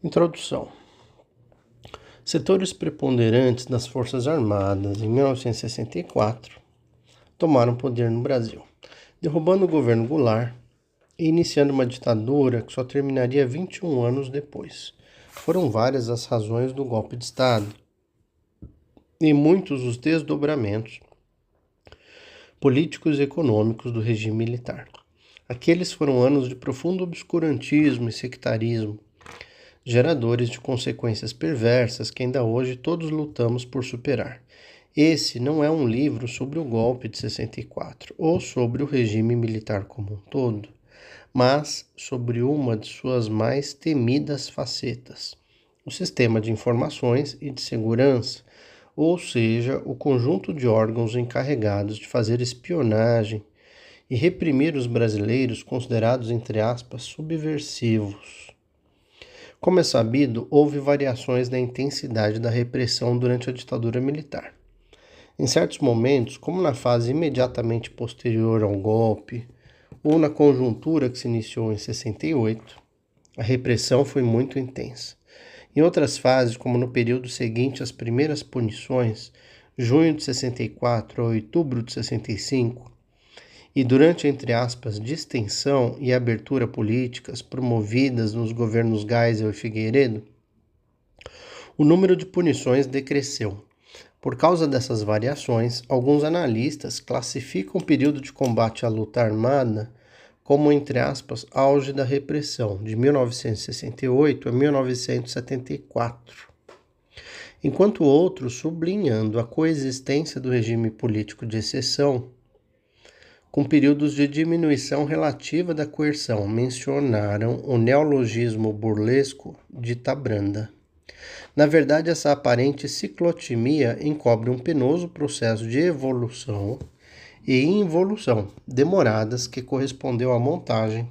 Introdução. Setores preponderantes das Forças Armadas em 1964 tomaram poder no Brasil, derrubando o governo Goulart e iniciando uma ditadura que só terminaria 21 anos depois. Foram várias as razões do golpe de Estado e muitos os desdobramentos políticos e econômicos do regime militar. Aqueles foram anos de profundo obscurantismo e sectarismo, geradores de consequências perversas que ainda hoje todos lutamos por superar. Esse não é um livro sobre o golpe de 64 ou sobre o regime militar como um todo, mas sobre uma de suas mais temidas facetas, o sistema de informações e de segurança, ou seja, o conjunto de órgãos encarregados de fazer espionagem e reprimir os brasileiros considerados, entre aspas, subversivos. Como é sabido, houve variações na intensidade da repressão durante a ditadura militar. Em certos momentos, como na fase imediatamente posterior ao golpe, ou na conjuntura que se iniciou em 68, a repressão foi muito intensa. Em outras fases, como no período seguinte às primeiras punições, junho de 64 a outubro de 65, e durante, entre aspas, distensão e abertura políticas promovidas nos governos Geisel e Figueiredo, o número de punições decresceu. Por causa dessas variações, alguns analistas classificam o período de combate à luta armada como, entre aspas, auge da repressão, de 1968 a 1974, enquanto outros, sublinhando a coexistência do regime político de exceção com períodos de diminuição relativa da coerção, mencionaram o neologismo burlesco dita branda. Na verdade, essa aparente ciclotimia encobre um penoso processo de evolução e involução demoradas que correspondeu à montagem,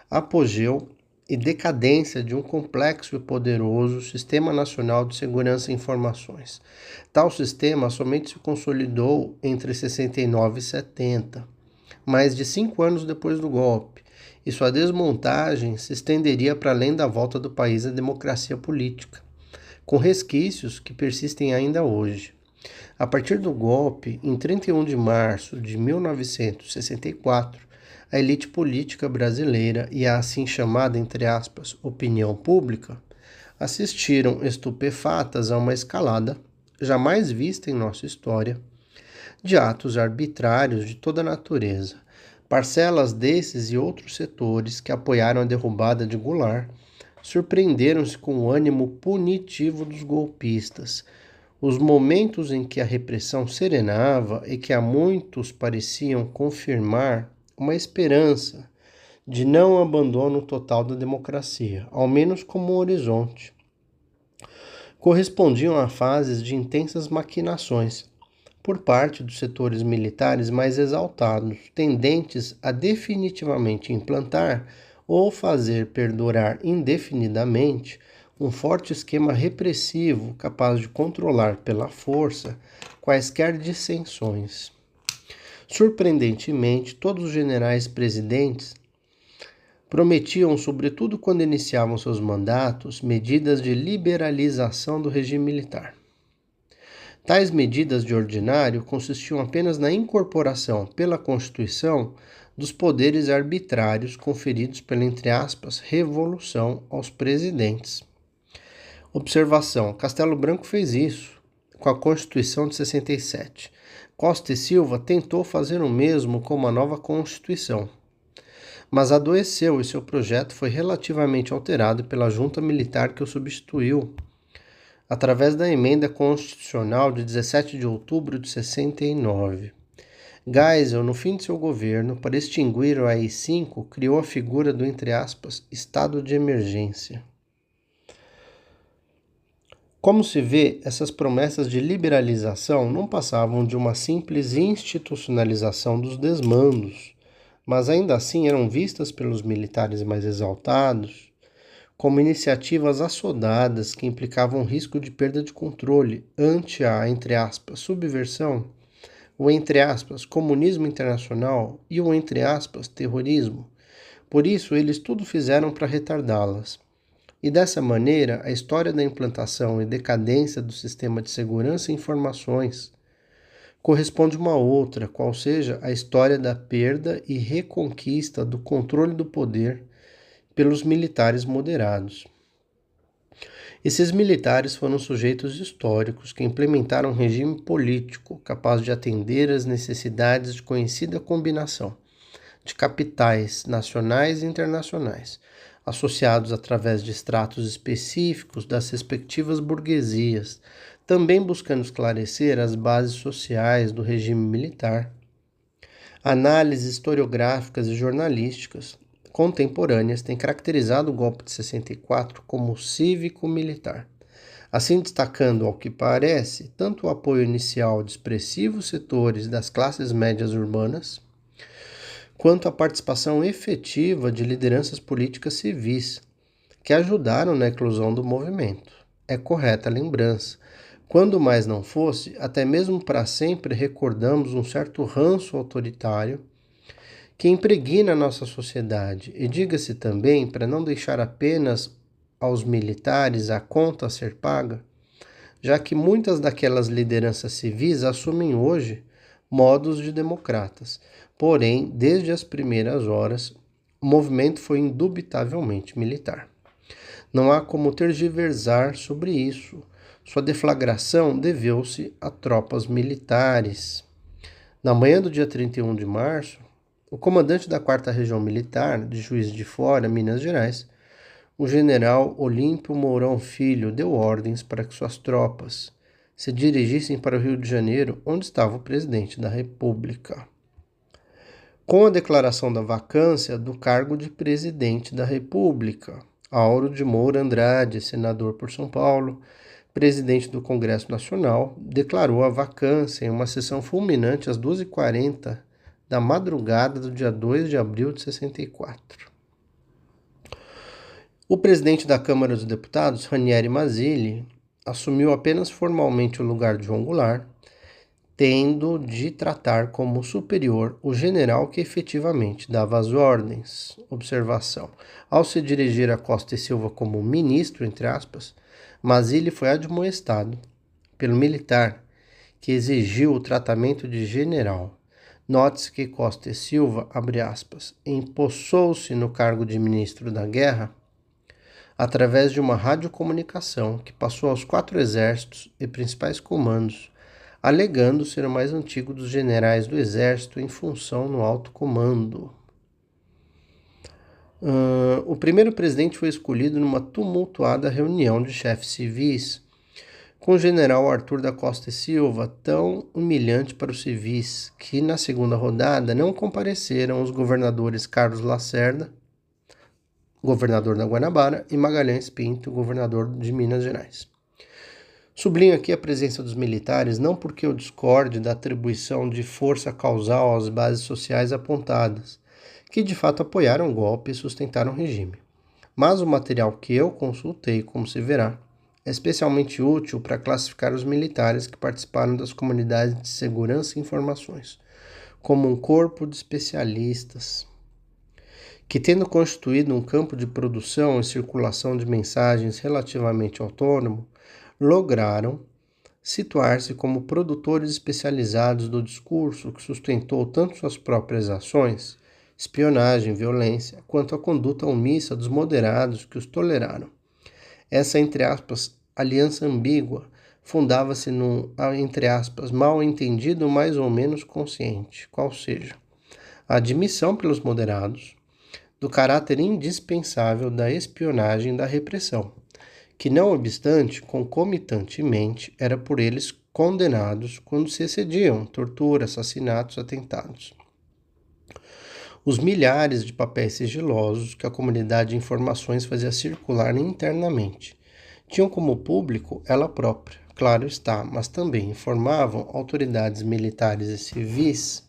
apogeu e decadência de um complexo e poderoso Sistema Nacional de Segurança e Informações. Tal sistema somente se consolidou entre 69 e 70, mais de 5 anos depois do golpe, e sua desmontagem se estenderia para além da volta do país à democracia política, com resquícios que persistem ainda hoje. A partir do golpe, em 31 de março de 1964, a elite política brasileira e a assim chamada, entre aspas, opinião pública, assistiram estupefatas a uma escalada, jamais vista em nossa história, de atos arbitrários de toda natureza. Parcelas desses e outros setores que apoiaram a derrubada de Goulart surpreenderam-se com o ânimo punitivo dos golpistas. Os momentos em que a repressão serenava e que a muitos pareciam confirmar uma esperança de não abandono total da democracia, ao menos como um horizonte, correspondiam a fases de intensas maquinações por parte dos setores militares mais exaltados, tendentes a definitivamente implantar ou fazer perdurar indefinidamente um forte esquema repressivo capaz de controlar pela força quaisquer dissensões. Surpreendentemente, todos os generais presidentes prometiam, sobretudo quando iniciavam seus mandatos, medidas de liberalização do regime militar. Tais medidas de ordinário consistiam apenas na incorporação, pela Constituição, dos poderes arbitrários conferidos pela, entre aspas, Revolução aos presidentes. Observação: Castelo Branco fez isso com a Constituição de 67. Costa e Silva tentou fazer o mesmo com uma nova Constituição, mas adoeceu e seu projeto foi relativamente alterado pela junta militar que o substituiu, através da emenda constitucional de 17 de outubro de 69. Geisel, no fim de seu governo, para extinguir o AI-5, criou a figura do, entre aspas, estado de emergência. Como se vê, essas promessas de liberalização não passavam de uma simples institucionalização dos desmandos, mas ainda assim eram vistas pelos militares mais exaltados como iniciativas assodadas que implicavam risco de perda de controle ante a, entre aspas, subversão, o, entre aspas, comunismo internacional e o, entre aspas, terrorismo. Por isso, eles tudo fizeram para retardá-las. E dessa maneira, a história da implantação e decadência do sistema de segurança e informações corresponde uma outra, qual seja a história da perda e reconquista do controle do poder pelos militares moderados. Esses militares foram sujeitos históricos que implementaram um regime político capaz de atender às necessidades de conhecida combinação de capitais nacionais e internacionais, associados através de estratos específicos das respectivas burguesias, também buscando esclarecer as bases sociais do regime militar. Análises historiográficas e jornalísticas contemporâneas têm caracterizado o golpe de 64 como cívico-militar, assim destacando, ao que parece, tanto o apoio inicial de expressivos setores das classes médias urbanas, quanto a participação efetiva de lideranças políticas civis, que ajudaram na eclosão do movimento. É correta a lembrança. Quando mais não fosse, até mesmo para sempre recordamos um certo ranço autoritário que impregna a nossa sociedade, e diga-se também, para não deixar apenas aos militares a conta a ser paga, já que muitas daquelas lideranças civis assumem hoje modos de democratas. Porém, desde as primeiras horas, o movimento foi indubitavelmente militar. Não há como tergiversar sobre isso. Sua deflagração deveu-se a tropas militares. Na manhã do dia 31 de março, o comandante da 4ª Região Militar, de Juiz de Fora, Minas Gerais, o general Olímpio Mourão Filho, deu ordens para que suas tropas se dirigissem para o Rio de Janeiro, onde estava o presidente da República. Com a declaração da vacância do cargo de presidente da República, Auro de Moura Andrade, senador por São Paulo, presidente do Congresso Nacional, declarou a vacância em uma sessão fulminante às 2h40 da madrugada do dia 2 de abril de 64. O presidente da Câmara dos Deputados, Ranieri Mazzilli, assumiu apenas formalmente o lugar de João Goulart, tendo de tratar como superior o general que efetivamente dava as ordens. Observação: ao se dirigir a Costa e Silva como ministro, entre aspas, Mazzilli foi admoestado pelo militar que exigiu o tratamento de general. Note-se que Costa e Silva, abre aspas, empossou-se no cargo de ministro da Guerra através de uma radiocomunicação que passou aos 4 exércitos e principais comandos, alegando ser o mais antigo dos generais do exército em função no alto comando. O primeiro presidente foi escolhido numa tumultuada reunião de chefes civis com o general Arthur da Costa e Silva, tão humilhante para os civis que na segunda rodada não compareceram os governadores Carlos Lacerda, governador da Guanabara, e Magalhães Pinto, governador de Minas Gerais. Sublinho aqui a presença dos militares não porque eu discorde da atribuição de força causal às bases sociais apontadas, que de fato apoiaram o golpe e sustentaram o regime. Mas o material que eu consultei, como se verá, é especialmente útil para classificar os militares que participaram das comunidades de segurança e informações, como um corpo de especialistas, que, tendo constituído um campo de produção e circulação de mensagens relativamente autônomo, lograram situar-se como produtores especializados do discurso que sustentou tanto suas próprias ações, espionagem, violência, quanto a conduta omissa dos moderados que os toleraram. Essa, entre aspas, aliança ambígua fundava-se num, entre aspas, mal entendido mais ou menos consciente, qual seja, a admissão pelos moderados do caráter indispensável da espionagem e da repressão, que não obstante, concomitantemente, era por eles condenados quando se excediam tortura, assassinatos, atentados. Os milhares de papéis sigilosos que a comunidade de informações fazia circular internamente tinham como público ela própria, claro está, mas também informavam autoridades militares e civis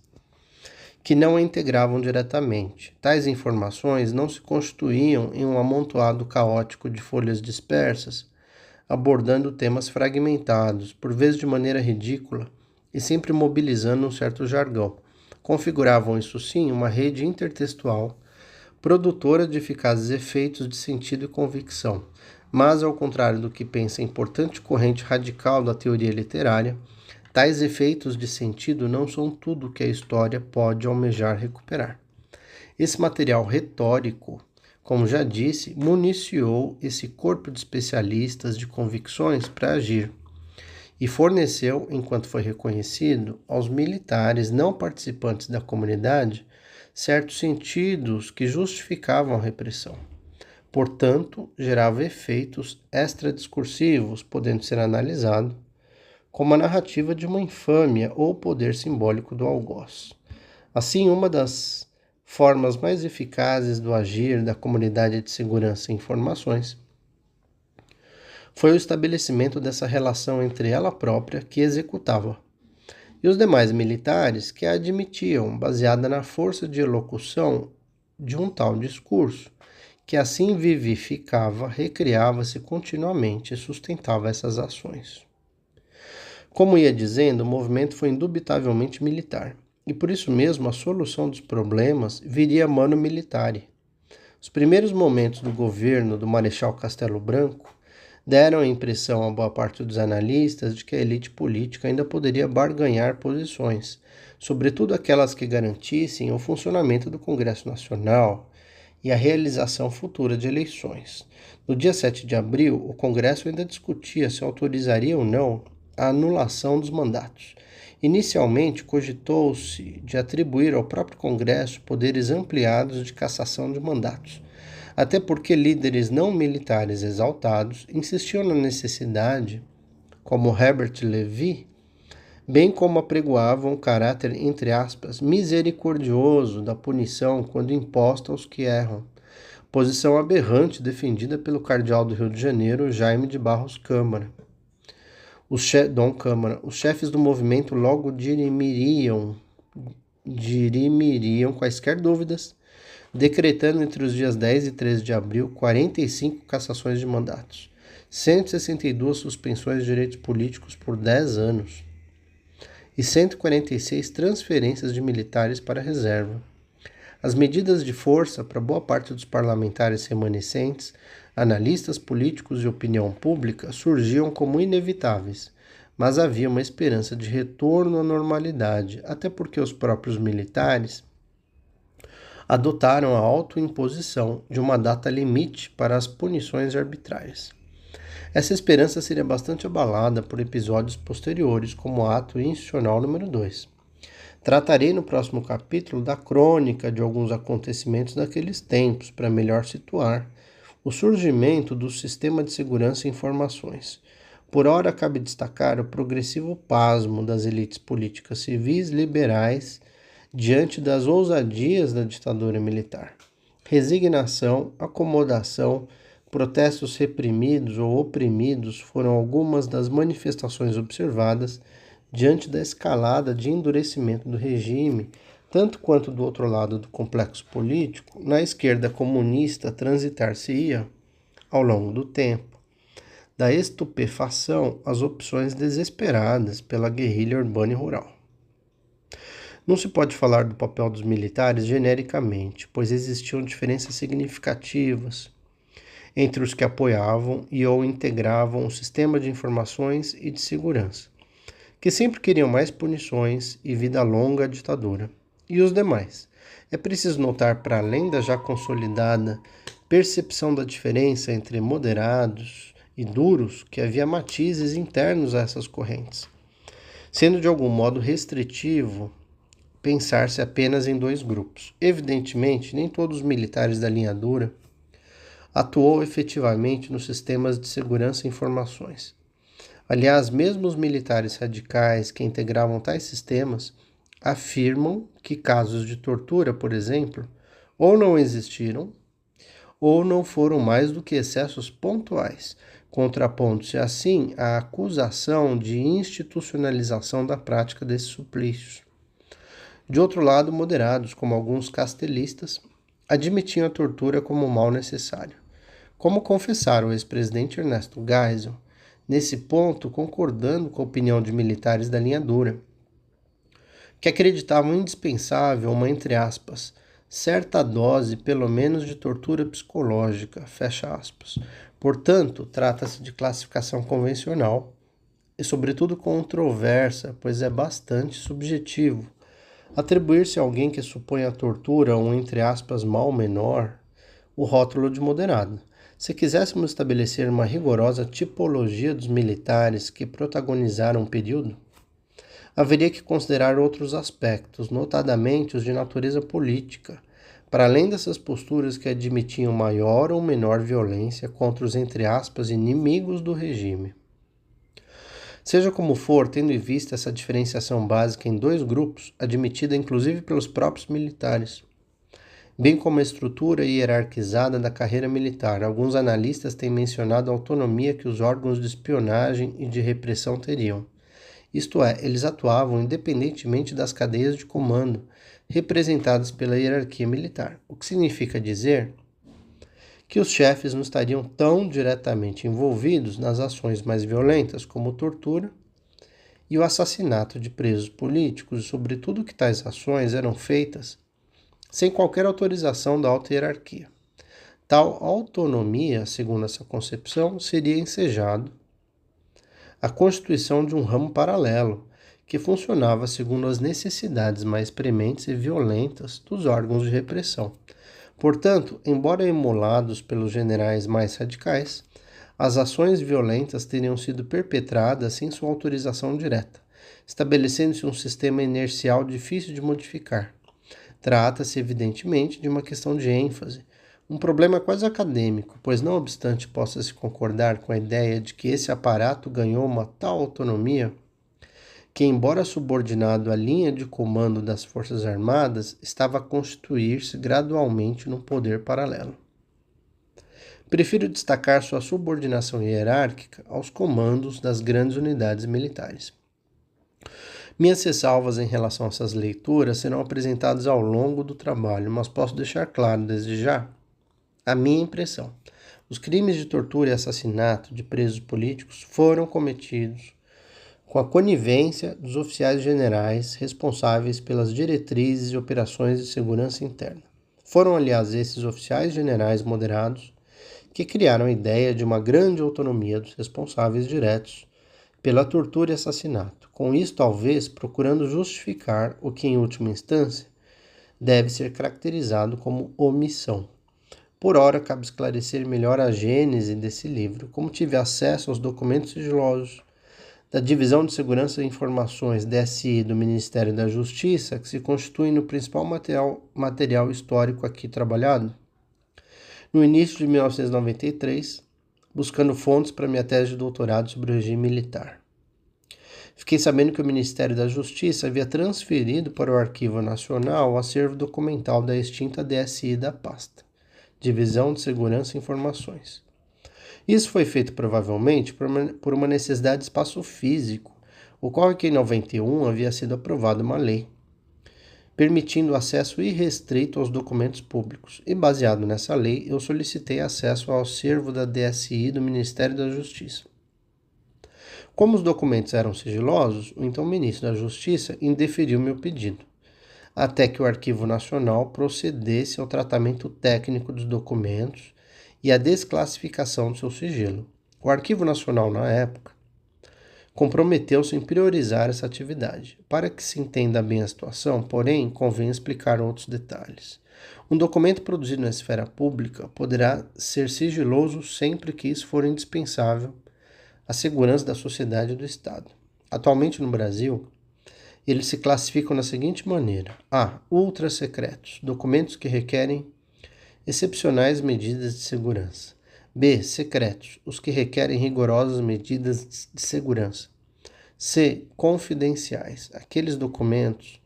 que não a integravam diretamente. Tais informações não se constituíam em um amontoado caótico de folhas dispersas, abordando temas fragmentados, por vezes de maneira ridícula, e sempre mobilizando um certo jargão. Configuravam, isso sim, uma rede intertextual produtora de eficazes efeitos de sentido e convicção. Mas, ao contrário do que pensa a importante corrente radical da teoria literária, tais efeitos de sentido não são tudo que a história pode almejar recuperar. Esse material retórico, como já disse, municiou esse corpo de especialistas de convicções para agir e forneceu, enquanto foi reconhecido, aos militares não participantes da comunidade certos sentidos que justificavam a repressão. Portanto, gerava efeitos extradiscursivos, podendo ser analisado como a narrativa de uma infâmia ou o poder simbólico do algoz. Assim, uma das formas mais eficazes do agir da comunidade de segurança e informações foi o estabelecimento dessa relação entre ela própria, que executava, e os demais militares que a admitiam, baseada na força de elocução de um tal discurso, que assim vivificava, recriava-se continuamente e sustentava essas ações. Como ia dizendo, o movimento foi indubitavelmente militar, e por isso mesmo a solução dos problemas viria mano militare. Os primeiros momentos do governo do Marechal Castelo Branco deram a impressão a boa parte dos analistas de que a elite política ainda poderia barganhar posições, sobretudo aquelas que garantissem o funcionamento do Congresso Nacional e a realização futura de eleições. No dia 7 de abril, o Congresso ainda discutia se autorizaria ou não a anulação dos mandatos. Inicialmente, cogitou-se de atribuir ao próprio Congresso poderes ampliados de cassação de mandatos, até porque líderes não militares exaltados insistiam na necessidade, como Herbert Levy, bem como apregoavam o caráter, entre aspas, misericordioso da punição quando imposta aos que erram, posição aberrante defendida pelo cardeal do Rio de Janeiro, Jaime de Barros Câmara. Os chefes do movimento logo dirimiriam quaisquer dúvidas, decretando entre os dias 10 e 13 de abril 45 cassações de mandatos, 162 suspensões de direitos políticos por 10 anos e 146 transferências de militares para a reserva. As medidas de força para boa parte dos parlamentares remanescentes, analistas políticos e opinião pública surgiam como inevitáveis, mas havia uma esperança de retorno à normalidade, até porque os próprios militares adotaram a autoimposição de uma data limite para as punições arbitrárias. Essa esperança seria bastante abalada por episódios posteriores, como o ato institucional número 2. Tratarei no próximo capítulo da crônica de alguns acontecimentos daqueles tempos, para melhor situar o surgimento do sistema de segurança e informações. Por ora, cabe destacar o progressivo pasmo das elites políticas civis liberais diante das ousadias da ditadura militar. Resignação, acomodação, protestos reprimidos ou oprimidos foram algumas das manifestações observadas diante da escalada de endurecimento do regime, tanto quanto do outro lado do complexo político, na esquerda comunista transitar-se-ia, ao longo do tempo, da estupefação às opções desesperadas pela guerrilha urbana e rural. Não se pode falar do papel dos militares genericamente, pois existiam diferenças significativas entre os que apoiavam e ou integravam o sistema de informações e de segurança, que sempre queriam mais punições e vida longa à ditadura, e os demais. É preciso notar, para além da já consolidada percepção da diferença entre moderados e duros, que havia matizes internos a essas correntes, sendo de algum modo restritivo pensar-se apenas em dois grupos. Evidentemente, nem todos os militares da linha dura atuou efetivamente nos sistemas de segurança e informações. Aliás, mesmo os militares radicais que integravam tais sistemas afirmam que casos de tortura, por exemplo, ou não existiram, ou não foram mais do que excessos pontuais, contrapondo-se assim à acusação de institucionalização da prática desses suplícios. De outro lado, moderados, como alguns castelistas, admitiam a tortura como um mal necessário. Como confessara o ex-presidente Ernesto Geisel, nesse ponto concordando com a opinião de militares da linha dura, que acreditavam indispensável uma, entre aspas, certa dose, pelo menos, de tortura psicológica, fecha aspas. Portanto, trata-se de classificação convencional e, sobretudo, controversa, pois é bastante subjetivo atribuir-se a alguém que supõe a tortura um, entre aspas, mal menor, o rótulo de moderado. Se quiséssemos estabelecer uma rigorosa tipologia dos militares que protagonizaram o período, haveria que considerar outros aspectos, notadamente os de natureza política, para além dessas posturas que admitiam maior ou menor violência contra os, entre aspas, inimigos do regime. Seja como for, tendo em vista essa diferenciação básica em dois grupos, admitida inclusive pelos próprios militares, bem como a estrutura hierarquizada da carreira militar, alguns analistas têm mencionado a autonomia que os órgãos de espionagem e de repressão teriam. Isto é, eles atuavam independentemente das cadeias de comando representadas pela hierarquia militar, o que significa dizer que os chefes não estariam tão diretamente envolvidos nas ações mais violentas, como tortura e o assassinato de presos políticos, e sobretudo que tais ações eram feitas sem qualquer autorização da alta hierarquia. Tal autonomia, segundo essa concepção, seria ensejado a constituição de um ramo paralelo, que funcionava segundo as necessidades mais prementes e violentas dos órgãos de repressão. Portanto, embora emulados pelos generais mais radicais, as ações violentas teriam sido perpetradas sem sua autorização direta, estabelecendo-se um sistema inercial difícil de modificar. Trata-se, evidentemente, de uma questão de ênfase, um problema quase acadêmico, pois não obstante possa-se concordar com a ideia de que esse aparato ganhou uma tal autonomia, que, embora subordinado à linha de comando das Forças Armadas, estava a constituir-se gradualmente num poder paralelo. Prefiro destacar sua subordinação hierárquica aos comandos das grandes unidades militares. Minhas ressalvas em relação a essas leituras serão apresentadas ao longo do trabalho, mas posso deixar claro desde já a minha impressão. Os crimes de tortura e assassinato de presos políticos foram cometidos com a conivência dos oficiais generais responsáveis pelas diretrizes e operações de segurança interna. Foram, aliás, esses oficiais generais moderados que criaram a ideia de uma grande autonomia dos responsáveis diretos pela tortura e assassinato, com isso talvez procurando justificar o que, em última instância, deve ser caracterizado como omissão. Por ora, cabe esclarecer melhor a gênese desse livro, como tive acesso aos documentos sigilosos da Divisão de Segurança e Informações, DSI, do Ministério da Justiça, que se constituem no principal material histórico aqui trabalhado. No início de 1993, buscando fontes para minha tese de doutorado sobre o regime militar. Fiquei sabendo que o Ministério da Justiça havia transferido para o Arquivo Nacional o acervo documental da extinta DSI da pasta, Divisão de Segurança e Informações. Isso foi feito provavelmente por uma necessidade de espaço físico. Ocorre que em 91 havia sido aprovada uma lei permitindo acesso irrestrito aos documentos públicos, e baseado nessa lei, eu solicitei acesso ao acervo da DSI do Ministério da Justiça. Como os documentos eram sigilosos, o então ministro da Justiça indeferiu meu pedido, até que o Arquivo Nacional procedesse ao tratamento técnico dos documentos e à desclassificação do seu sigilo. O Arquivo Nacional, na época, comprometeu-se em priorizar essa atividade. Para que se entenda bem a situação, porém, convém explicar outros detalhes. Um documento produzido na esfera pública poderá ser sigiloso sempre que isso for indispensável à segurança da sociedade e do Estado. Atualmente no Brasil, eles se classificam da seguinte maneira: A. Ultra secretos, documentos que requerem excepcionais medidas de segurança. B. Secretos, os que requerem rigorosas medidas de segurança. C. Confidenciais, aqueles documentos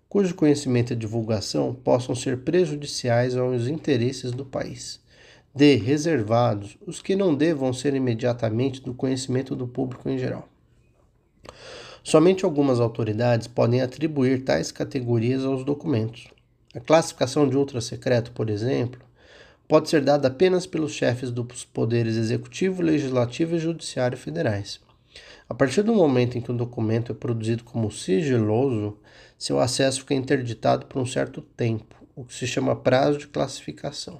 cujo conhecimento e divulgação possam ser prejudiciais aos interesses do país. D. Reservados, os que não devam ser imediatamente do conhecimento do público em geral. Somente algumas autoridades podem atribuir tais categorias aos documentos. A classificação de ultra-secreto, por exemplo, pode ser dada apenas pelos chefes dos poderes executivo, legislativo e judiciário federais. A partir do momento em que um documento é produzido como sigiloso, seu acesso fica interditado por um certo tempo, o que se chama prazo de classificação.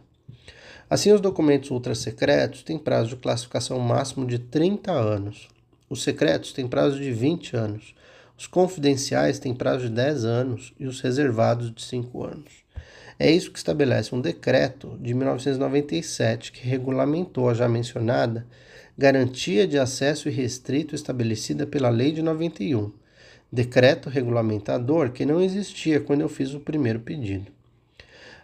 Assim, os documentos ultrasecretos têm prazo de classificação máximo de 30 anos. Os secretos têm prazo de 20 anos. Os confidenciais têm prazo de 10 anos e os reservados de 5 anos. É isso que estabelece um decreto de 1997 que regulamentou a já mencionada garantia de acesso irrestrito estabelecida pela Lei de 91, decreto regulamentador que não existia quando eu fiz o primeiro pedido.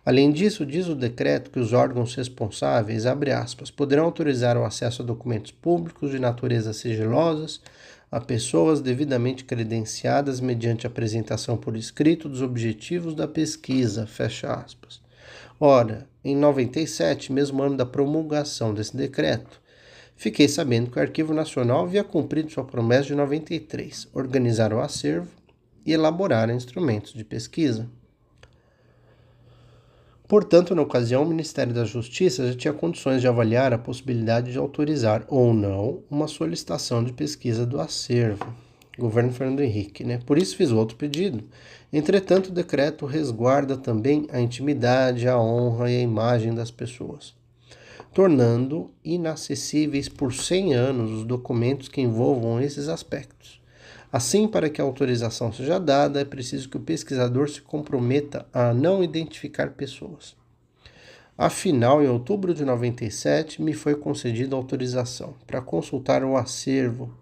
Além disso, diz o decreto que os órgãos responsáveis, abre aspas, poderão autorizar o acesso a documentos públicos de natureza sigilosas a pessoas devidamente credenciadas mediante apresentação por escrito dos objetivos da pesquisa, fecha aspas. Ora, em 97, mesmo ano da promulgação desse decreto, fiquei sabendo que o Arquivo Nacional havia cumprido sua promessa de 93, organizar o acervo e elaborar instrumentos de pesquisa. Portanto, na ocasião, o Ministério da Justiça já tinha condições de avaliar a possibilidade de autorizar ou não uma solicitação de pesquisa do acervo. Governo Fernando Henrique, né? Por isso fiz outro pedido. Entretanto, o decreto resguarda também a intimidade, a honra e a imagem das pessoas, tornando inacessíveis por 100 anos os documentos que envolvam esses aspectos. Assim, para que a autorização seja dada, é preciso que o pesquisador se comprometa a não identificar pessoas. Afinal, em outubro de 97, me foi concedida autorização para consultar o acervo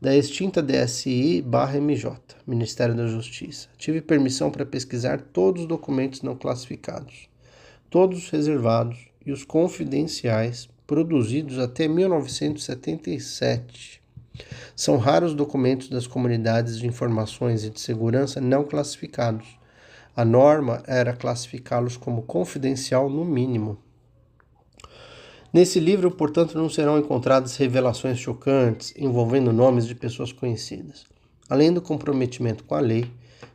da extinta DSI/MJ, Ministério da Justiça. Tive permissão para pesquisar todos os documentos não classificados, todos os reservados e os confidenciais produzidos até 1977. São raros documentos das comunidades de informações e de segurança não classificados. A norma era classificá-los como confidencial no mínimo. Nesse livro, portanto, não serão encontradas revelações chocantes envolvendo nomes de pessoas conhecidas. Além do comprometimento com a lei,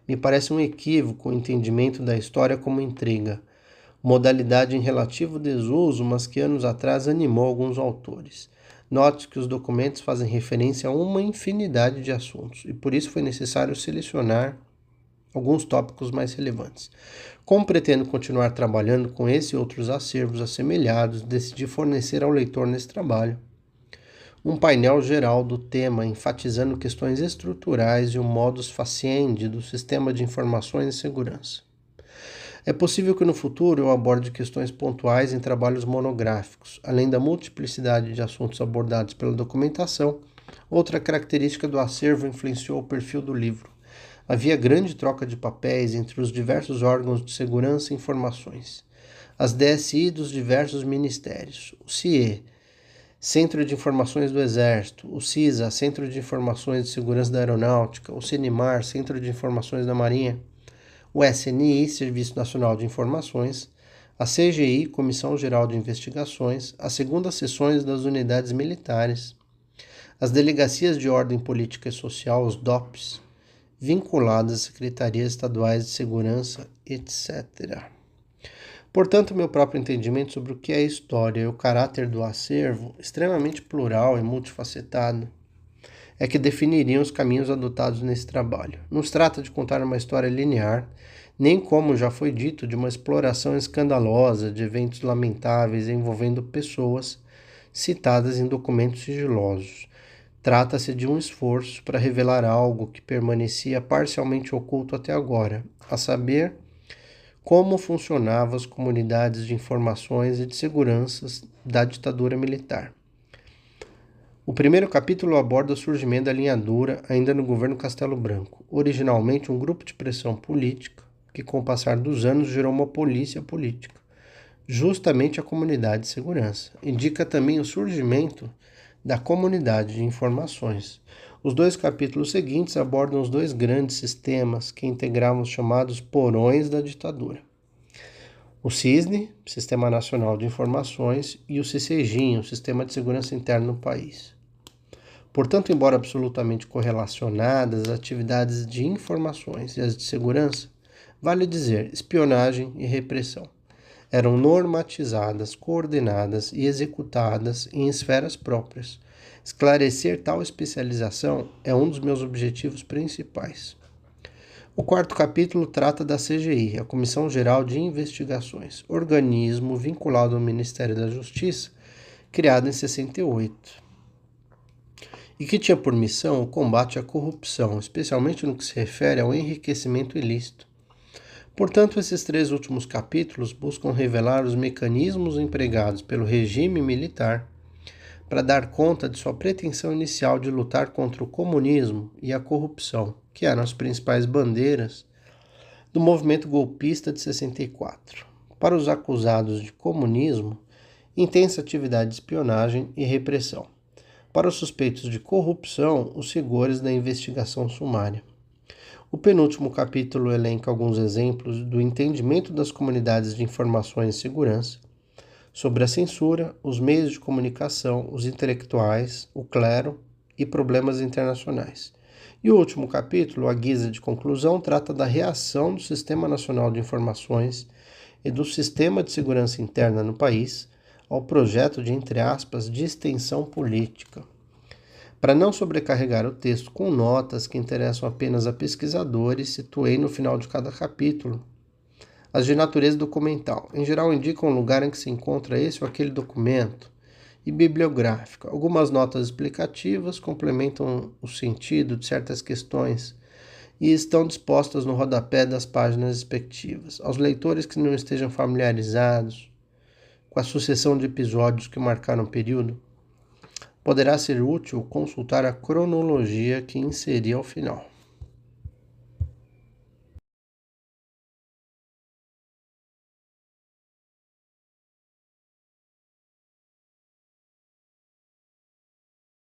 me parece um equívoco o entendimento da história como intriga, modalidade em relativo desuso, mas que anos atrás animou alguns autores. Note que os documentos fazem referência a uma infinidade de assuntos e por isso foi necessário selecionar alguns tópicos mais relevantes. Como pretendo continuar trabalhando com esse e outros acervos assemelhados, decidi fornecer ao leitor nesse trabalho um painel geral do tema, enfatizando questões estruturais e o modus faciendi do sistema de informações e segurança. É possível que no futuro eu aborde questões pontuais em trabalhos monográficos. Além da multiplicidade de assuntos abordados pela documentação, outra característica do acervo influenciou o perfil do livro. Havia grande troca de papéis entre os diversos órgãos de segurança e informações. As DSI dos diversos ministérios, o CIE, Centro de Informações do Exército, o CISA, Centro de Informações de Segurança da Aeronáutica, o CENIMAR, Centro de Informações da Marinha, o SNI, Serviço Nacional de Informações, a CGI, Comissão Geral de Investigações, as segundas seções das unidades militares, as delegacias de ordem política e social, os DOPs, vinculadas às secretarias estaduais de segurança, etc. Portanto, meu próprio entendimento sobre o que é história e o caráter do acervo, extremamente plural e multifacetado, é que definiriam os caminhos adotados nesse trabalho. Não se trata de contar uma história linear, nem, como já foi dito, de uma exploração escandalosa de eventos lamentáveis envolvendo pessoas citadas em documentos sigilosos. Trata-se de um esforço para revelar algo que permanecia parcialmente oculto até agora, a saber, como funcionavam as comunidades de informações e de seguranças da ditadura militar. O primeiro capítulo aborda o surgimento da linha dura ainda no governo Castelo Branco, originalmente um grupo de pressão política que, com o passar dos anos, gerou uma polícia política, justamente a comunidade de segurança. Indica também o surgimento da comunidade de informações. Os dois capítulos seguintes abordam os dois grandes sistemas que integravam os chamados porões da ditadura. O CISNE, Sistema Nacional de Informações, e o CCGIN, o Sistema de Segurança Interna no país. Portanto, embora absolutamente correlacionadas, as atividades de informações e as de segurança, vale dizer, espionagem e repressão, eram normatizadas, coordenadas e executadas em esferas próprias. Esclarecer tal especialização é um dos meus objetivos principais. O quarto capítulo trata da CGI, a Comissão Geral de Investigações, organismo vinculado ao Ministério da Justiça, criado em 68, e que tinha por missão o combate à corrupção, especialmente no que se refere ao enriquecimento ilícito. Portanto, esses 3 últimos capítulos buscam revelar os mecanismos empregados pelo regime militar para dar conta de sua pretensão inicial de lutar contra o comunismo e a corrupção, que eram as principais bandeiras do movimento golpista de 64. Para os acusados de comunismo, intensa atividade de espionagem e repressão. Para os suspeitos de corrupção, os rigores da investigação sumária. O penúltimo capítulo elenca alguns exemplos do entendimento das comunidades de informações e segurança sobre a censura, os meios de comunicação, os intelectuais, o clero e problemas internacionais. E o último capítulo, à guisa de conclusão, trata da reação do Sistema Nacional de Informações e do Sistema de Segurança Interna no país ao projeto de, entre aspas, de extensão política. Para não sobrecarregar o texto com notas que interessam apenas a pesquisadores, situei no final de cada capítulo as de natureza documental. Em geral, indicam o lugar em que se encontra esse ou aquele documento, e bibliográfica. Algumas notas explicativas complementam o sentido de certas questões e estão dispostas no rodapé das páginas respectivas. Aos leitores que não estejam familiarizados com a sucessão de episódios que marcaram o período, poderá ser útil consultar a cronologia que inseri ao final.